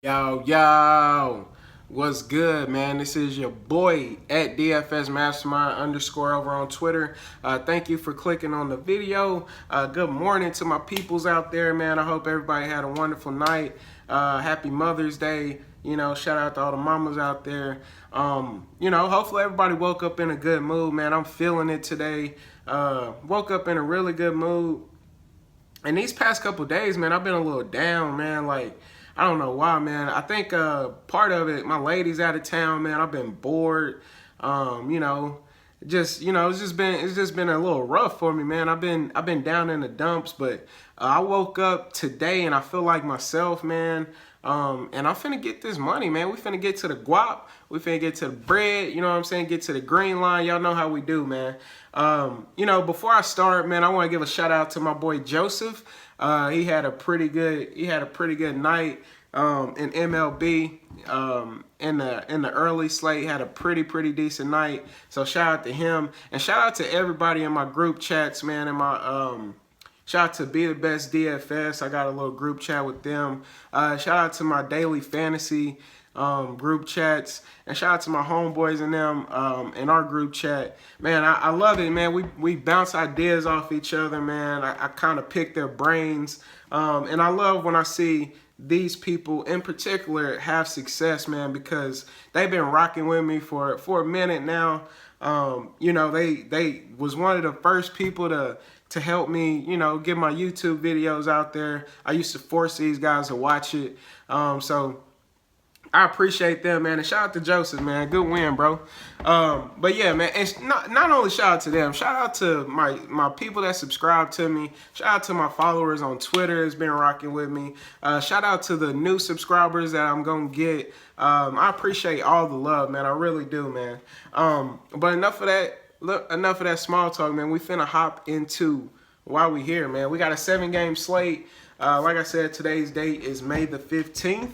Yo, what's good, man? This is your boy at DFSMasterMind _ over on Twitter. Thank you for clicking on the video. Good morning to my peoples out there, man. I hope everybody had a wonderful night. Happy Mother's Day. Shout out to all the mamas out there. Hopefully everybody woke up in a good mood, man. I'm feeling it today. Woke up in a really good mood. And these past couple days, man, I've been a little down, man. I don't know why, man. I think part of it, my lady's out of town, man. I've been bored. It's just been a little rough for me, man. I've been down in the dumps, but I woke up today and I feel like myself, man. And I'm finna get this money, man. We finna get to the guap. We finna get to the bread. You know what I'm saying? Get to the green line. Y'all know how we do, man. Before I start, man, I want to give a shout out to my boy Joseph. He had a pretty good night in MLB. In the early slate, had a pretty decent night. So shout out to him, and shout out to everybody in my group chats, man. And my shout out to Be the Best DFS. I got a little group chat with them. Shout out to my daily fantasy group chats, and shout out to my homeboys and them in our group chat. Man, I love it, man. We bounce ideas off each other, man. I kind of pick their brains, and I love when I see these people in particular have success, man, because they've been rocking with me for a minute now. They was one of the first people to help me, get my YouTube videos out there. I used to force these guys to watch it. So I appreciate them, man, and shout out to Joseph, man. Good win, bro. But yeah, man, and not only shout out to them, shout out to my people that subscribe to me. Shout out to my followers on Twitter that's been rocking with me. Shout out to the new subscribers that I'm gonna get. I appreciate all the love, man. I really do, man. But enough of that small talk, man. We finna hop into why we here, man. We got a 7-game slate. Like I said, today's date is May the 15th.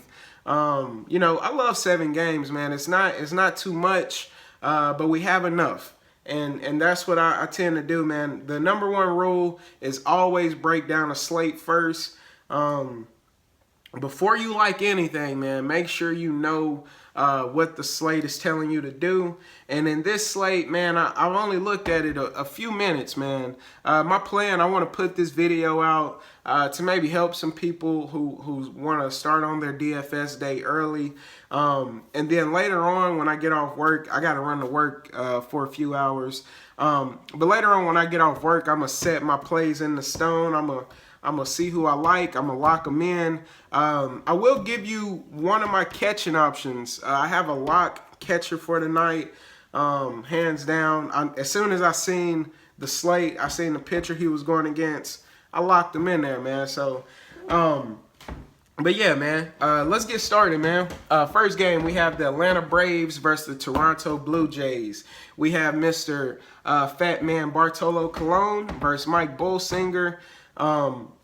I love 7 games, man. It's not too much, but we have enough. And that's what I tend to do, man. The number one rule is always break down a slate first. Before you like anything, man, make sure you know what the slate is telling you to do. And in this slate, man, I've only looked at it a few minutes, man. My plan, I want to put this video out to maybe help some people who want to start on their DFS day early. And then later on, when I get off work, I got to run to work for a few hours. But later on, when I get off work, I'm going to set my plays in the stone. I'm going to see who I like. I'm going to lock them in. I will give you one of my catching options. I have a lock catcher for tonight, hands down. As soon as I seen the slate, I seen the pitcher he was going against, I locked him in there, man. So, but yeah, man, let's get started, man. First game, we have the Atlanta Braves versus the Toronto Blue Jays. We have Mr. Fat Man Bartolo Colon versus Mike Bolsinger.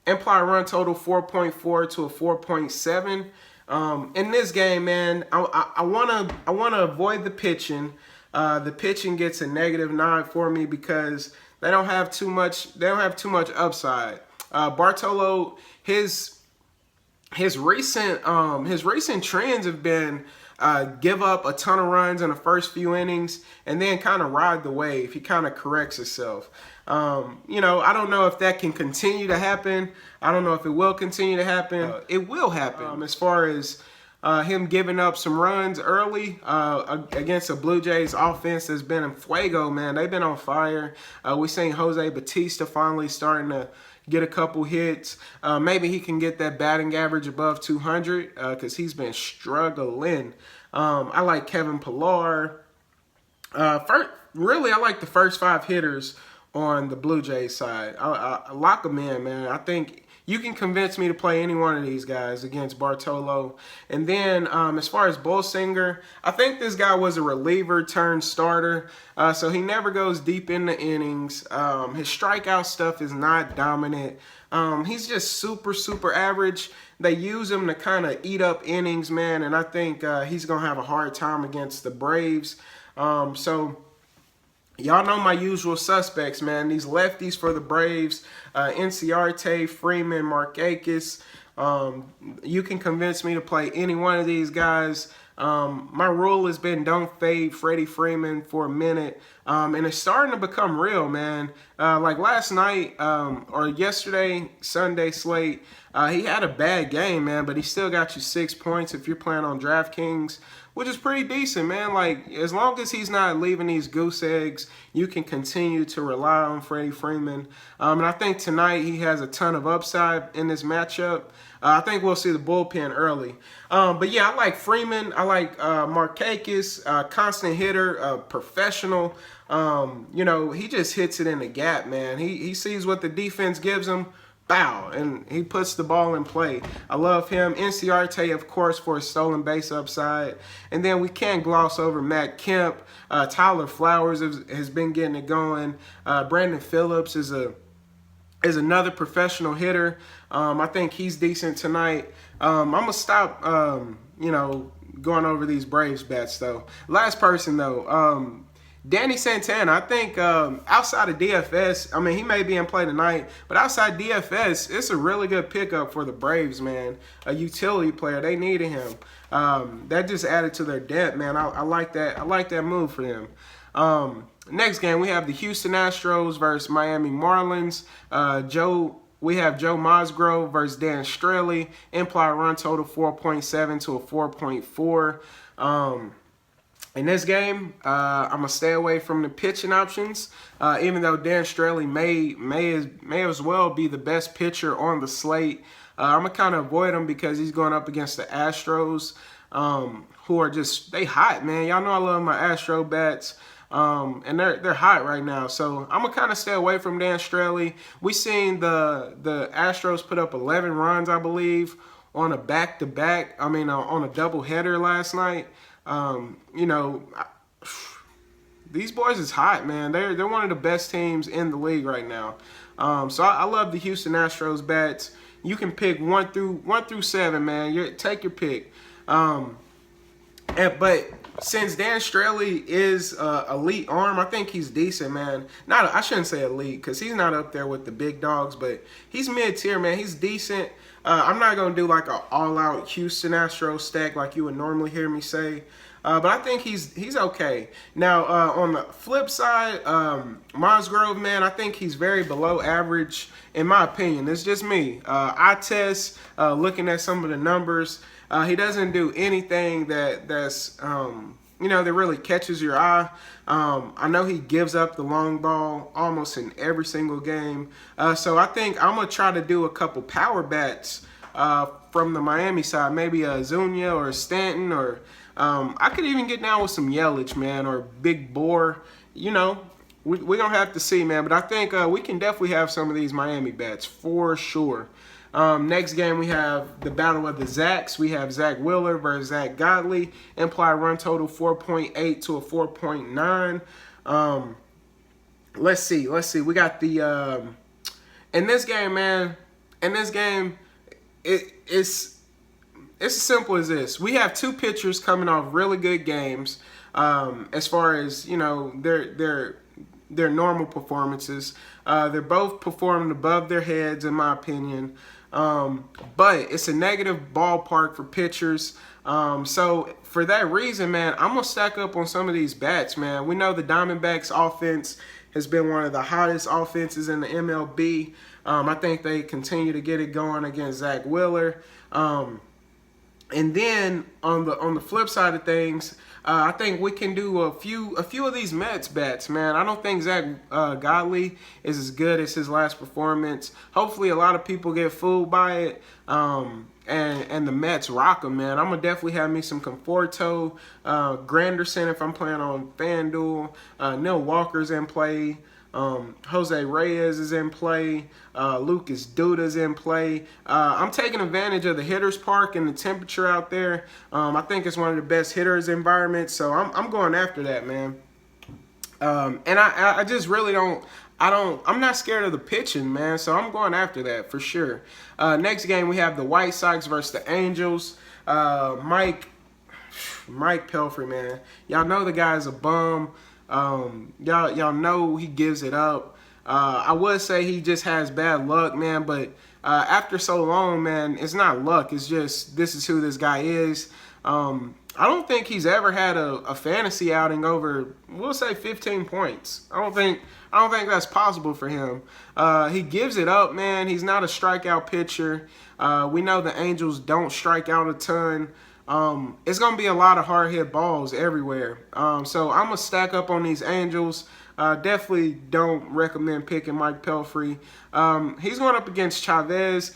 Implied run total 4.4 to a 4.7. In this game, man, I wanna avoid the pitching. The pitching gets a -9 for me because they don't have too much upside. Bartolo, his recent trends have been give up a ton of runs in the first few innings and then kind of ride the wave. He kind of corrects himself. I don't know if that can continue to happen. I don't know if it will continue to happen. It will happen. As far as him giving up some runs early against a Blue Jays offense that's been in fuego, man. They've been on fire. We seen Jose Bautista finally starting to get a couple hits. Maybe he can get that batting average above 200 because he's been struggling. I like Kevin Pillar. Really, I like the first 5 hitters on the Blue Jays side. I lock them in, man. I think you can convince me to play any one of these guys against Bartolo. And then as far as Bolsinger, I think this guy was a reliever turned starter, so he never goes deep in the innings. His strikeout stuff is not dominant. He's just super average. They use him to kind of eat up innings, man, and I think he's going to have a hard time against the Braves. So y'all know my usual suspects, man. These lefties for the Braves, Inciarte, Freeman, Markakis. You can convince me to play any one of these guys. My rule has been don't fade Freddie Freeman for a minute. And it's starting to become real, man. Like last night or yesterday, Sunday slate, he had a bad game, man, but he still got you 6 points if you're playing on DraftKings, which is pretty decent, man. Like, as long as he's not leaving these goose eggs, you can continue to rely on Freddie Freeman. And I think tonight he has a ton of upside in this matchup. I think we'll see the bullpen early. But yeah, I like Freeman. I like Markakis, constant hitter, professional. You know, he just hits it in the gap, man. He sees what the defense gives him. Bow, and he puts the ball in play. I love him. Inciarte, of course, for his stolen base upside. And then we can't gloss over Matt Kemp. Tyler Flowers has been getting it going. Brandon Phillips is another professional hitter. I think he's decent tonight. I'm going to stop, you know, going over these Braves bets, though. Last person, though. Danny Santana, I think outside of DFS, I mean, he may be in play tonight, but outside DFS, it's a really good pickup for the Braves, man. A utility player. They needed him. That just added to their depth, man. I like that. I like that move for them. Next game, we have the Houston Astros versus Miami Marlins. We have Joe Musgrove versus Dan Straley. Implied run total 4.7 to a 4.4. In this game, I'm going to stay away from the pitching options, even though Dan Straley may as well be the best pitcher on the slate. I'm going to kind of avoid him because he's going up against the Astros, who are just, they hot, man. Y'all know I love my Astro bats, and they're hot right now. So I'm going to kind of stay away from Dan Straley. We seen the Astros put up 11 runs, I believe, on a back-to-back, on a doubleheader last night. You know, these boys is hot, man. They're one of the best teams in the league right now. So I love the Houston Astros bats. You can pick 1 through 7, man. Take your pick. But since Dan Straley is elite arm, I think he's decent, man. I shouldn't say elite because he's not up there with the big dogs, but he's mid-tier, man. He's decent. I'm not going to do like an all-out Houston Astros stack like you would normally hear me say. But I think he's okay. Now, on the flip side, Musgrove, man, I think he's very below average, in my opinion. It's just me. I test, looking at some of the numbers. He doesn't do anything that's you know, that really catches your eye. I know he gives up the long ball almost in every single game. So I think I'm going to try to do a couple power bats from the Miami side. Maybe a Zuna or a Stanton, or I could even get down with some Yelich, man, or Big Bore. You know, we're going to have to see, man. But I think we can definitely have some of these Miami bats for sure. Next game, we have the battle of the Zacks. We have Zach Wheeler versus Zach Godley. Implied run total 4.8 to a 4.9. Let's see. We got the in this game, man. In this game, it's as simple as this. We have two pitchers coming off really good games. As far as, you know, their normal performances. They're both performing above their heads, in my opinion. But it's a negative ballpark for pitchers. So for that reason, man, I'm going to stack up on some of these bats, man. We know the Diamondbacks offense has been one of the hottest offenses in the MLB. I think they continue to get it going against Zach Wheeler. And then on the flip side of things, I think we can do a few of these Mets bets, man. I don't think Zach Godley is as good as his last performance. Hopefully, a lot of people get fooled by it, and the Mets rock them, man. I'm gonna definitely have me some Conforto, Granderson if I'm playing on Fanduel. Neil Walker's in play. Jose Reyes is in play. Lucas Duda's in play. I'm taking advantage of the hitter's park and the temperature out there. I think it's one of the best hitters environments, so I'm going after that, man. And I just really I'm not scared of the pitching, man, so I'm going after that for sure. Next game, we have the White Sox versus the Angels. Mike Pelfrey, man. Y'all know the guy's a bum. Y'all know he gives it up. I would say he just has bad luck, man, but after so long, man, it's not luck. It's just this is who this guy is. I don't think he's ever had a fantasy outing over, we'll say, 15 points. I don't think that's possible for him. He gives it up, man. He's not a strikeout pitcher. We know the Angels don't strike out a ton. It's going to be a lot of hard hit balls everywhere. So I'm going to stack up on these Angels. Definitely don't recommend picking Mike Pelfrey. He's going up against Chavez.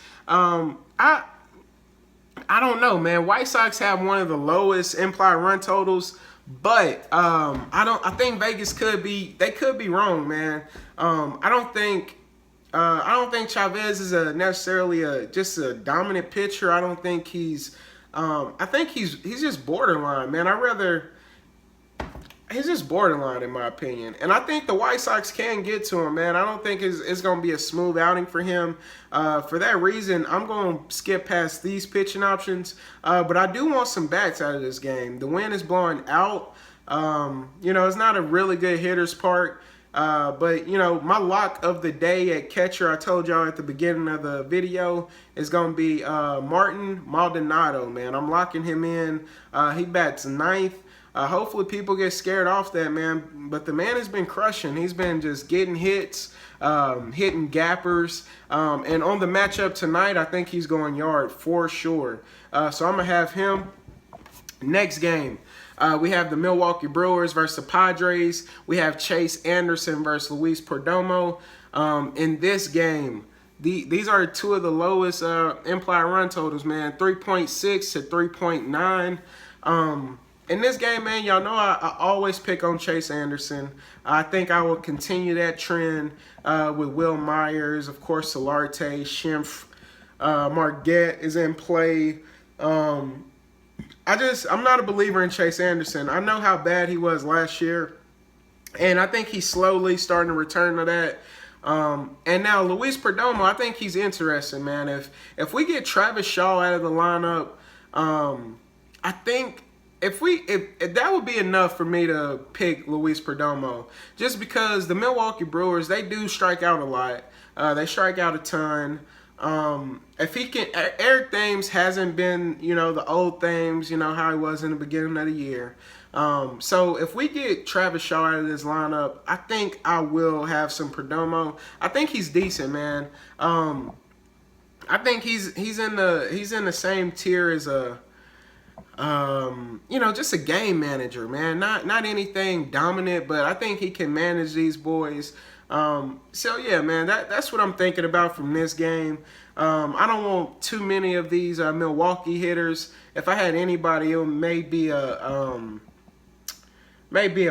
I don't know, man. White Sox have one of the lowest implied run totals, but I think Vegas could be wrong, man. I don't think Chavez is necessarily just a dominant pitcher. I don't think he's I think he's just borderline, man. He's just borderline in my opinion. And I think the White Sox can get to him, man. I don't think it's going to be a smooth outing for him. For that reason, I'm going to skip past these pitching options. But I do want some bats out of this game. The wind is blowing out. It's not a really good hitter's park. But, my lock of the day at catcher, I told y'all at the beginning of the video, is going to be Martin Maldonado, man. I'm locking him in. He bats ninth. Hopefully people get scared off that, man. But the man has been crushing. He's been just getting hits, hitting gappers. And on the matchup tonight, I think he's going yard for sure. So I'm going to have him. Next game, we have the Milwaukee Brewers versus the Padres. We have Chase Anderson versus Luis Perdomo. In this game, these are two of the lowest implied run totals, man. 3.6 to 3.9. In this game, man, y'all know I always pick on Chase Anderson. I think I will continue that trend with Will Myers, of course, Solarte, Schimpf, Margette is in play. I'm not a believer in Chase Anderson. I know how bad he was last year, and I think he's slowly starting to return to that. And now Luis Perdomo, I think he's interesting, man. If we get Travis Shaw out of the lineup, I think if that would be enough for me to pick Luis Perdomo, just because the Milwaukee Brewers, they do strike out a lot. They strike out a ton. If he can, Eric Thames hasn't been, the old Thames, how he was in the beginning of the year. So if we get Travis Shaw out of this lineup, I think I will have some Perdomo. I think he's decent, man. I think he's in the same tier as just a game manager, man. Not anything dominant, but I think he can manage these boys. So yeah, man, that's what I'm thinking about from this game. I don't want too many of these Milwaukee hitters. If I had anybody, it may be a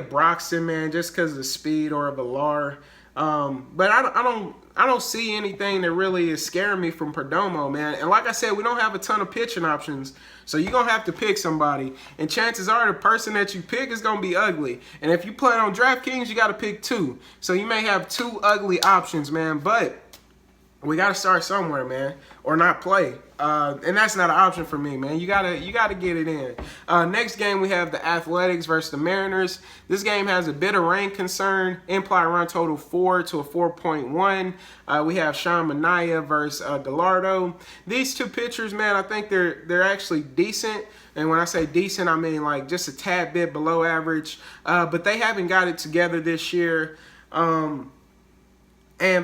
Broxton, man, just because of the speed, or a Villar. But I don't see anything that really is scaring me from Perdomo, man. And like I said, we don't have a ton of pitching options. So you're going to have to pick somebody. And chances are the person that you pick is going to be ugly. And if you play on DraftKings, you got to pick two. So you may have two ugly options, man. But we got to start somewhere, man, or not play. And that's not an option for me, man. You gotta get it in. Next game, we have the Athletics versus the Mariners. This game has a bit of rain concern. Implied run total 4 to a 4.1. We have Sean Manaea versus Gallardo. These two pitchers, man, I think they're actually decent. And when I say decent, I mean like just a tad bit below average. But they haven't got it together this year. And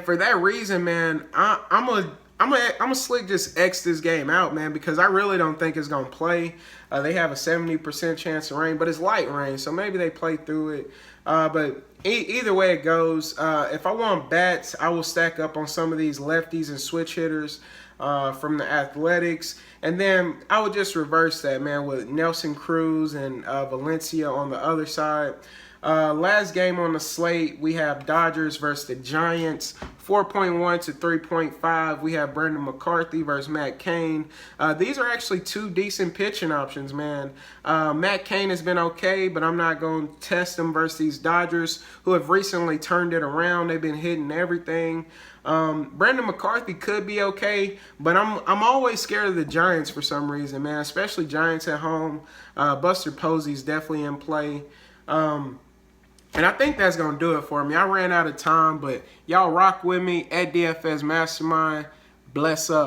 for that reason, man, I'm a slick just X this game out, man, because I really don't think it's going to play. They have a 70% chance of rain, but it's light rain, so maybe they play through it. But either way it goes, if I want bats, I will stack up on some of these lefties and switch hitters from the Athletics. And then I would just reverse that, man, with Nelson Cruz and Valencia on the other side. Last game on the slate, we have Dodgers versus the Giants, 4.1 to 3.5. We have Brendan McCarthy versus Matt Cain. These are actually two decent pitching options, man. Matt Cain has been okay, but I'm not going to test him versus these Dodgers, who have recently turned it around. They've been hitting everything. Brendan McCarthy could be okay, but I'm always scared of the Giants for some reason, man, especially Giants at home. Buster Posey's definitely in play. And I think that's going to do it for me. I ran out of time, but y'all rock with me at DFS Mastermind. Bless up.